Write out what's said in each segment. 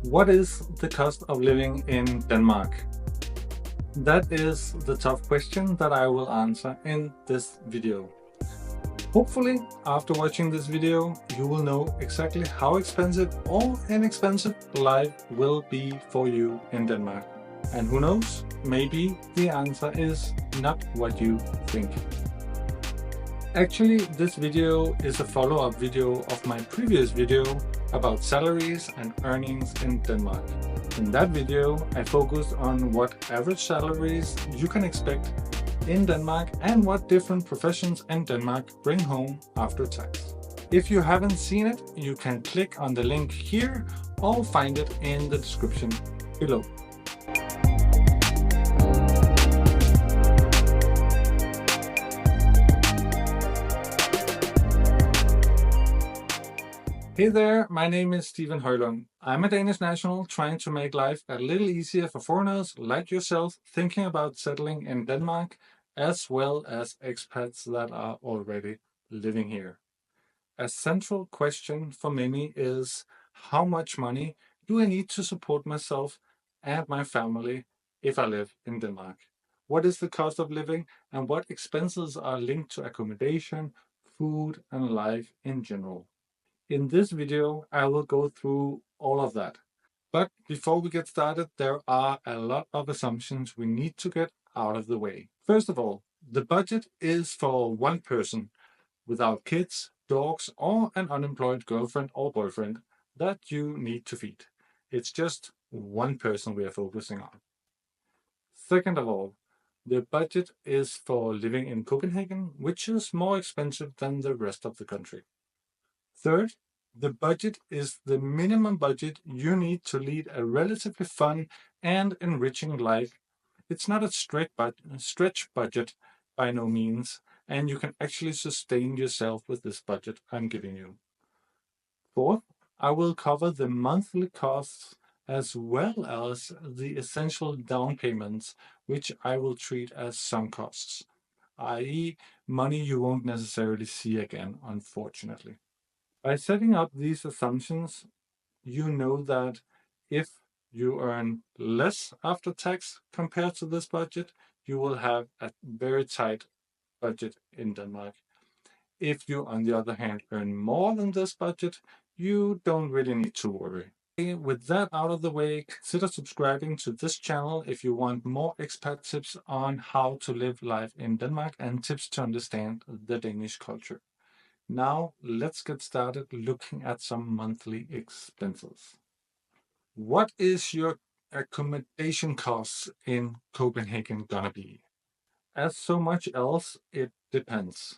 What is the cost of living in Denmark? That is the tough question that I will answer in this video. Hopefully, after watching this video, you will know exactly how expensive or inexpensive life will be for you in Denmark. And who knows, maybe the answer is not what you think. Actually, this video is a follow-up video of my previous video about salaries and earnings in Denmark. In that video, I focused on what average salaries you can expect in Denmark and what different professions in Denmark bring home after tax. If you haven't seen it, you can click on the link here or find it in the description below. Hey there, my name is Stephen Højlund. I'm a Danish national trying to make life a little easier for foreigners like yourself thinking about settling in Denmark, as well as expats that are already living here. A central question for many is, how much money do I need to support myself and my family if I live in Denmark? What is the cost of living and what expenses are linked to accommodation, food, and life in general? In this video, I will go through all of that. But before we get started, there are a lot of assumptions we need to get out of the way. First of all, the budget is for one person without kids, dogs, or an unemployed girlfriend or boyfriend that you need to feed. It's just one person we are focusing on. Second of all, the budget is for living in Copenhagen, which is more expensive than the rest of the country. Third, the budget is the minimum budget you need to lead a relatively fun and enriching life. It's not a stretch budget by no means, and you can actually sustain yourself with this budget I'm giving you. Fourth, I will cover the monthly costs as well as the essential down payments, which I will treat as sunk costs, i.e. money you won't necessarily see again, unfortunately. By setting up these assumptions, you know that if you earn less after tax compared to this budget, you will have a very tight budget in Denmark. If you, on the other hand, earn more than this budget, you don't really need to worry. With that out of the way, consider subscribing to this channel if you want more expat tips on how to live life in Denmark and tips to understand the Danish culture. Now, let's get started looking at some monthly expenses. What is your accommodation costs in Copenhagen gonna be? As so much else, it depends.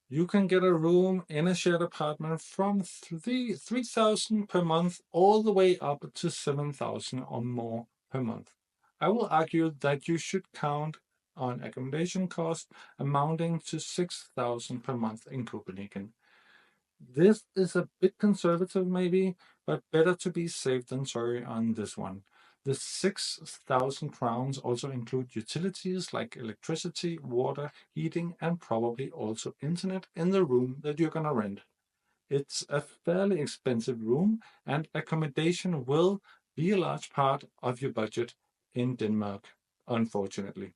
You can get a room in a shared apartment from 3,000 per month all the way up to 7,000 or more per month. I will argue that you should count on accommodation costs amounting to 6,000 per month in Copenhagen. This is a bit conservative maybe, but better to be safe than sorry on this one. The 6,000 crowns also include utilities like electricity, water, heating, and probably also internet in the room that you're gonna rent. It's a fairly expensive room, and accommodation will be a large part of your budget in Denmark, unfortunately.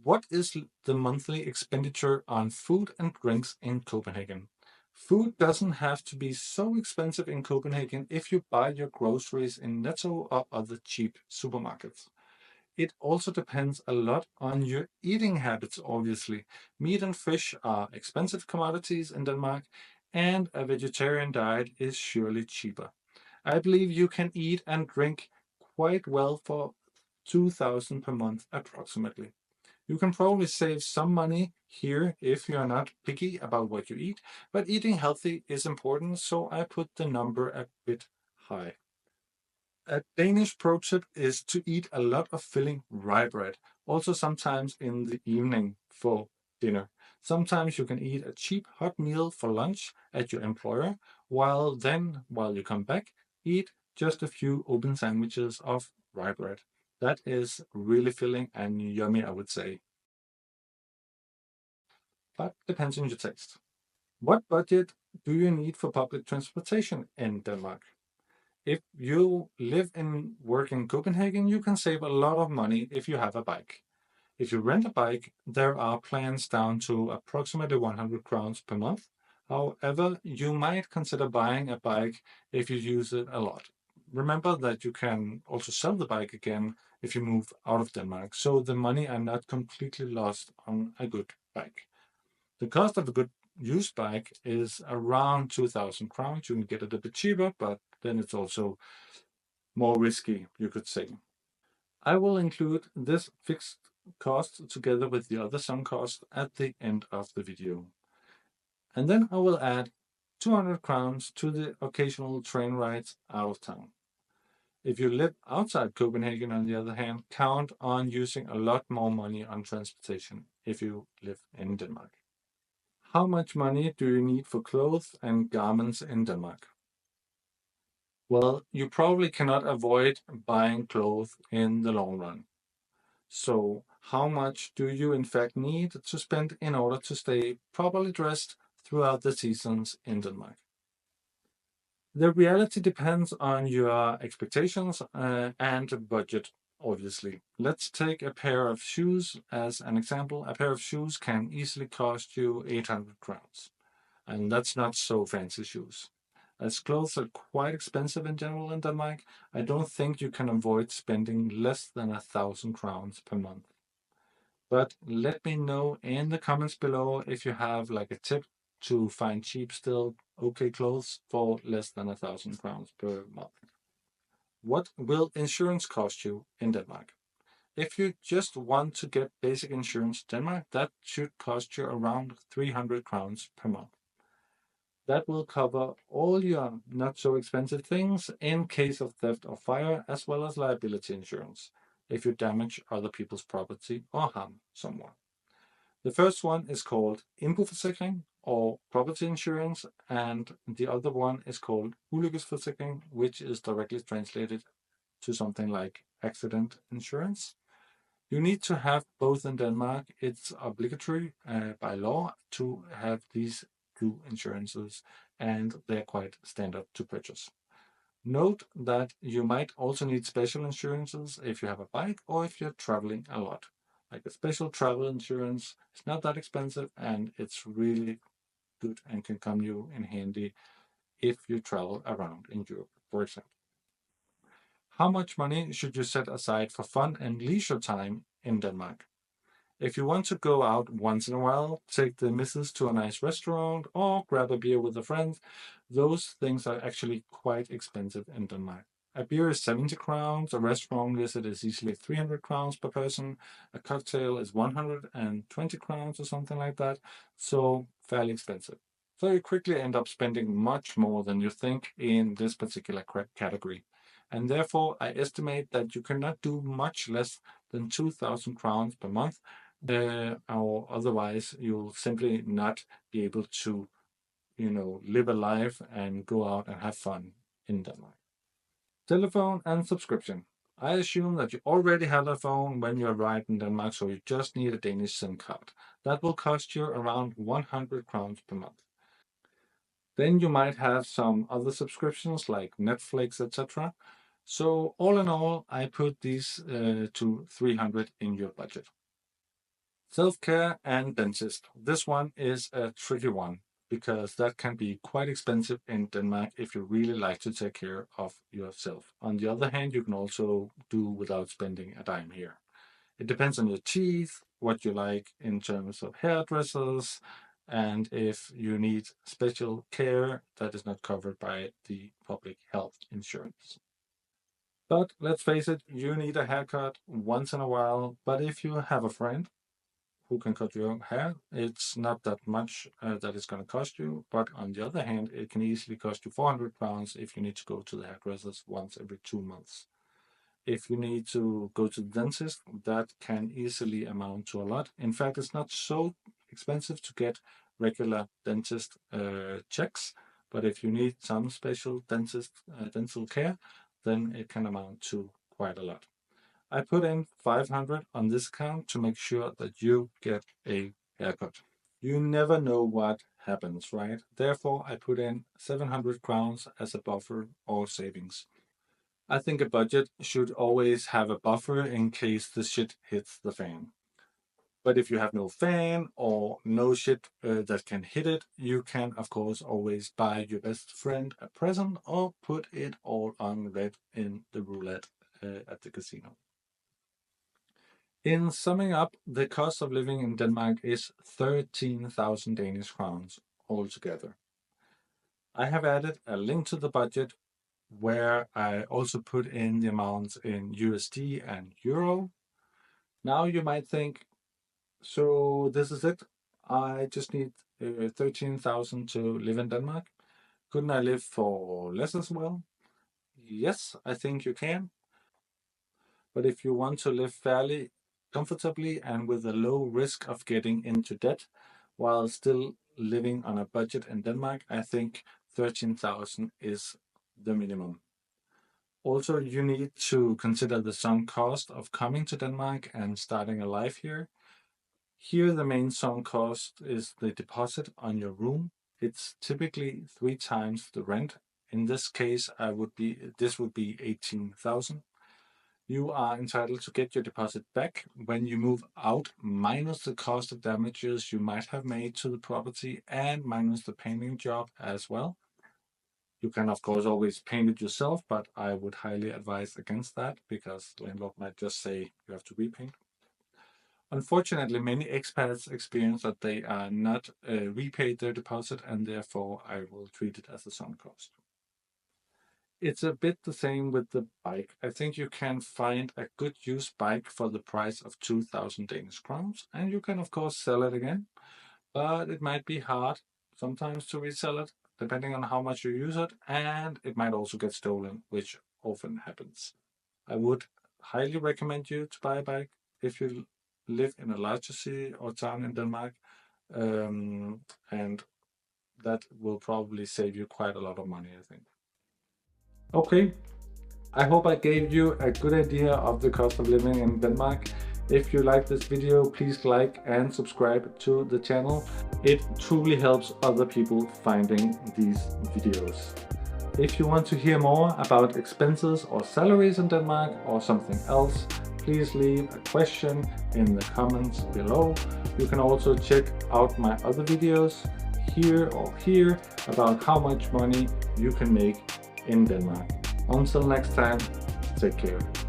What is the monthly expenditure on food and drinks in Copenhagen? Food doesn't have to be so expensive in Copenhagen if you buy your groceries in Netto or other cheap supermarkets. It also depends a lot on your eating habits, obviously. Meat and fish are expensive commodities in Denmark, and a vegetarian diet is surely cheaper. I believe you can eat and drink quite well for 2,000 per month approximately. You can probably save some money here if you're not picky about what you eat, but eating healthy is important, so I put the number a bit high. A Danish pro tip is to eat a lot of filling rye bread, also sometimes in the evening for dinner. Sometimes you can eat a cheap hot meal for lunch at your employer, while you come back, eat just a few open sandwiches of rye bread. That is really filling and yummy, I would say. But depends on your taste. What budget do you need for public transportation in Denmark? If you live and work in Copenhagen, you can save a lot of money if you have a bike. If you rent a bike, there are plans down to approximately 100 crowns per month. However, you might consider buying a bike if you use it a lot. Remember that you can also sell the bike again if you move out of Denmark, so the money are not completely lost on a good bike. The cost of a good used bike is around 2,000 crowns. You can get it a bit cheaper, but then it's also more risky, you could say. I will include this fixed cost together with the other sum cost at the end of the video. And then I will add 200 crowns to the occasional train rides out of town. If you live outside Copenhagen, on the other hand, count on using a lot more money on transportation if you live in Denmark. How much money do you need for clothes and garments in Denmark? Well, you probably cannot avoid buying clothes in the long run. So, how much do you in fact need to spend in order to stay properly dressed throughout the seasons in Denmark? The reality depends on your expectations and budget, obviously. Let's take a pair of shoes as an example. A pair of shoes can easily cost you 800 crowns, and that's not so fancy shoes. As clothes are quite expensive in general in Denmark, I don't think you can avoid spending less than 1,000 crowns per month. But let me know in the comments below if you have like a tip to find cheap, still okay clothes for less than 1,000 crowns per month. What will insurance cost you in Denmark? If you just want to get basic insurance in Denmark, that should cost you around 300 crowns per month. That will cover all your not so expensive things in case of theft or fire, as well as liability insurance if you damage other people's property or harm someone. The first one is called indboforsikring or property insurance, and the other one is called ulykkesforsikring, which is directly translated to something like accident insurance. You need to have both in Denmark. It's obligatory by law to have these two insurances, and they're quite standard to purchase. Note that you might also need special insurances if you have a bike or if you're traveling a lot. Like a special travel insurance is not that expensive and it's really good and can come you in handy if you travel around in Europe, for example. How much money should you set aside for fun and leisure time in Denmark? If you want to go out once in a while, take the missus to a nice restaurant or grab a beer with a friend, those things are actually quite expensive in Denmark. A beer is 70 crowns, a restaurant visit is easily 300 crowns per person, a cocktail is 120 crowns or something like that, so fairly expensive. So you quickly end up spending much more than you think in this particular category. And therefore, I estimate that you cannot do much less than 2,000 crowns per month, or otherwise you'll simply not be able to, live a life and go out and have fun in Denmark. Telephone and subscription. I assume that you already have a phone when you arrive in Denmark, so you just need a Danish SIM card. That will cost you around 100 crowns per month. Then you might have some other subscriptions like Netflix, etc. So all in all, I put these to 300 in your budget. Self-care and dentist. This one is a tricky one because that can be quite expensive in Denmark if you really like to take care of yourself. On the other hand, you can also do without spending a dime here. It depends on your teeth, what you like in terms of hairdressers, and if you need special care that is not covered by the public health insurance. But let's face it, you need a haircut once in a while. But if you have a friend who can cut your hair, it's not that much that it's going to cost you. But on the other hand, it can easily cost you 400 pounds if you need to go to the hairdressers once every 2 months. If you need to go to the dentist, that can easily amount to a lot. In fact, it's not so expensive to get regular dentist checks, but if you need some special dental care, then it can amount to quite a lot. I put in 500 on this account to make sure that you get a haircut. You never know what happens, right? Therefore, I put in 700 crowns as a buffer or savings. I think a budget should always have a buffer in case the shit hits the fan. But if you have no fan or no shit that can hit it, you can, of course, always buy your best friend a present or put it all on red in the roulette at the casino. In summing up, the cost of living in Denmark is 13,000 Danish crowns altogether. I have added a link to the budget where I also put in the amounts in USD and Euro. Now you might think, so this is it. I just need 13,000 to live in Denmark. Couldn't I live for less as well? Yes, I think you can. But if you want to live fairly comfortably and with a low risk of getting into debt while still living on a budget in Denmark, I think 13,000 is the minimum. Also, you need to consider the sunk cost of coming to Denmark and starting a life here. Here, the main sunk cost is the deposit on your room. It's typically 3 times the rent. In this case, this would be 18,000. You are entitled to get your deposit back when you move out, minus the cost of damages you might have made to the property and minus the painting job as well. You can, of course, always paint it yourself, but I would highly advise against that because the landlord might just say you have to repaint. Unfortunately, many expats experience that they are not repaid their deposit, and therefore I will treat it as a sunk cost. It's a bit the same with the bike. I think you can find a good used bike for the price of 2,000 Danish crowns, and you can, of course, sell it again. But it might be hard sometimes to resell it, depending on how much you use it, and it might also get stolen, which often happens. I would highly recommend you to buy a bike if you live in a larger city or town in Denmark, and that will probably save you quite a lot of money, I think. Okay, I hope I gave you a good idea of the cost of living in Denmark. If you like this video, please like and subscribe to the channel. It truly helps other people finding these videos. If you want to hear more about expenses or salaries in Denmark or something else, please leave a question in the comments below. You can also check out my other videos here or here about how much money you can make in Denmark. Until next time, take care.